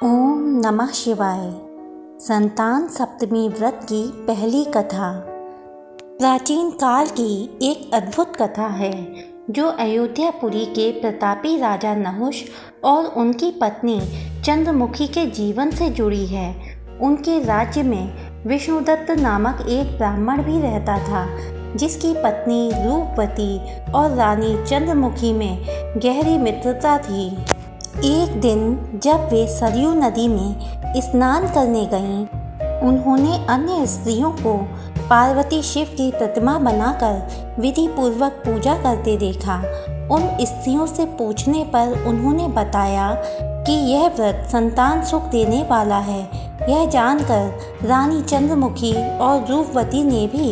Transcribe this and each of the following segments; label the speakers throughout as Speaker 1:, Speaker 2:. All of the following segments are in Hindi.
Speaker 1: ओम नमः शिवाय। संतान सप्तमी व्रत की पहली कथा प्राचीन काल की एक अद्भुत कथा है जो अयोध्यापुरी के प्रतापी राजा नहुष और उनकी पत्नी चंद्रमुखी के जीवन से जुड़ी है। उनके राज्य में विष्णुदत्त नामक एक ब्राह्मण भी रहता था जिसकी पत्नी रूपवती और रानी चंद्रमुखी में गहरी मित्रता थी। एक दिन जब वे सरयू नदी में स्नान करने गईं, उन्होंने अन्य स्त्रियों को पार्वती शिव की प्रतिमा बनाकर विधि पूर्वक पूजा करते देखा। उन स्त्रियों से पूछने पर उन्होंने बताया कि यह व्रत संतान सुख देने वाला है। यह जानकर रानी चंद्रमुखी और रूपवती ने भी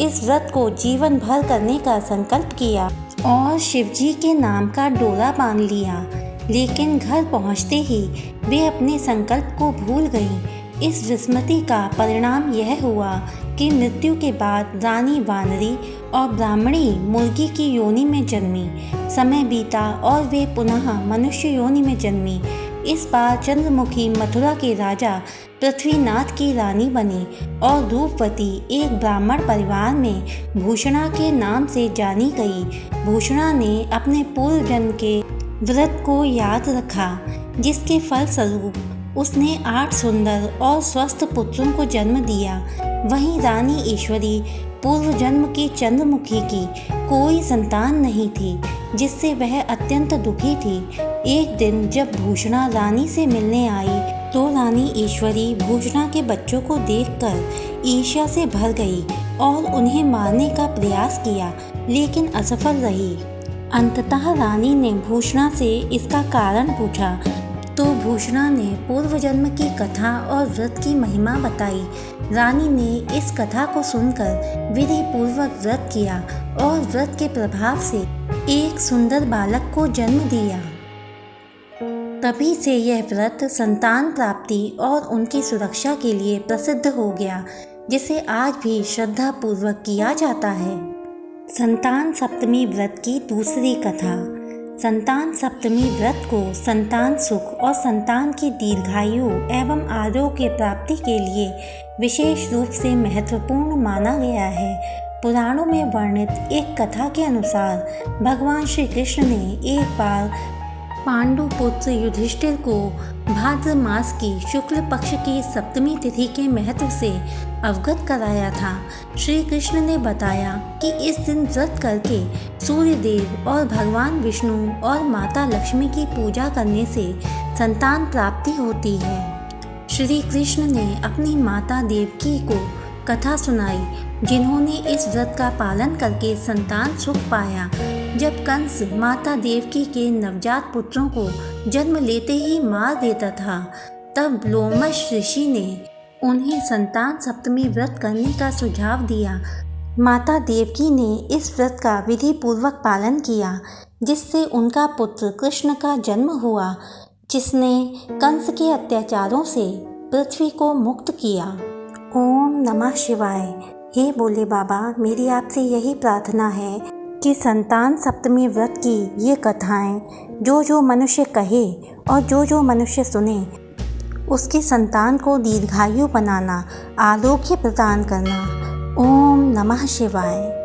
Speaker 1: इस व्रत को जीवन भर करने का संकल्प किया और शिवजी के नाम का डोरा बांध लिया। लेकिन घर पहुंचते ही वे अपने संकल्प को भूल गईं। इस विस्मृति का परिणाम यह हुआ कि मृत्यु के बाद रानी वानरी और ब्राह्मणी मुर्गी की योनि में जन्मी। समय बीता और वे पुनः मनुष्य योनि में जन्मी। इस बार चंद्रमुखी मथुरा के राजा पृथ्वीनाथ की रानी बनी और रूपवती एक ब्राह्मण परिवार में भूषणा के नाम से जानी गई। भूषणा ने अपने पूर्व जन्म के व्रत को याद रखा, जिसके फलस्वरूप उसने 8 सुंदर और स्वस्थ पुत्रों को जन्म दिया। वहीं रानी ईश्वरी पूर्व जन्म की चंद्रमुखी की कोई संतान नहीं थी, जिससे वह अत्यंत दुखी थी। एक दिन जब भूषणा रानी से मिलने आई तो रानी ईश्वरी भूषणा के बच्चों को देखकर ईर्ष्या से भर गई और उन्हें मारने का प्रयास किया, लेकिन असफल रही। अंततः रानी ने भूषणा से इसका कारण पूछा तो भूषणा ने पूर्व जन्म की कथा और व्रत की महिमा बताई। रानी ने इस कथा को सुनकर विधि पूर्वक व्रत किया और व्रत के प्रभाव से एक सुंदर बालक को जन्म दिया। तभी से यह व्रत संतान प्राप्ति और उनकी सुरक्षा के लिए प्रसिद्ध हो गया, जिसे आज भी श्रद्धा पूर्वक किया जाता है। संतान सप्तमी व्रत की दूसरी कथा। संतान सप्तमी व्रत को संतान सुख और संतान की दीर्घायु एवं आरोग्य प्राप्ति के लिए विशेष रूप से महत्वपूर्ण माना गया है। पुराणों में वर्णित एक कथा के अनुसार भगवान श्री कृष्ण ने एक बार पांडु पुत्र युधिष्ठिर को भाद्र मास की शुक्ल पक्ष की सप्तमी तिथि के महत्व से अवगत कराया था। श्री कृष्ण ने बताया कि इस दिन व्रत करके सूर्य देव और भगवान विष्णु और माता लक्ष्मी की पूजा करने से संतान प्राप्ति होती है। श्री कृष्ण ने अपनी माता देवकी को कथा सुनाई, जिन्होंने इस व्रत का पालन करके संतान सुख पाया। जब कंस माता देवकी के नवजात पुत्रों को जन्म लेते ही मार देता था, तब लोमश ऋषि ने उन्हें संतान सप्तमी व्रत करने का सुझाव दिया। माता देवकी ने इस व्रत का विधि पूर्वक पालन किया, जिससे उनका पुत्र कृष्ण का जन्म हुआ, जिसने कंस के अत्याचारों से पृथ्वी को मुक्त किया। ओम नमः शिवाय। हे बोले बाबा, मेरी आपसे यही प्रार्थना है कि संतान सप्तमी व्रत की ये कथाएं जो मनुष्य कहे और जो मनुष्य सुने, उसकी संतान को दीर्घायु बनाना, आरोग्य प्रदान करना। ओम नमः शिवाय।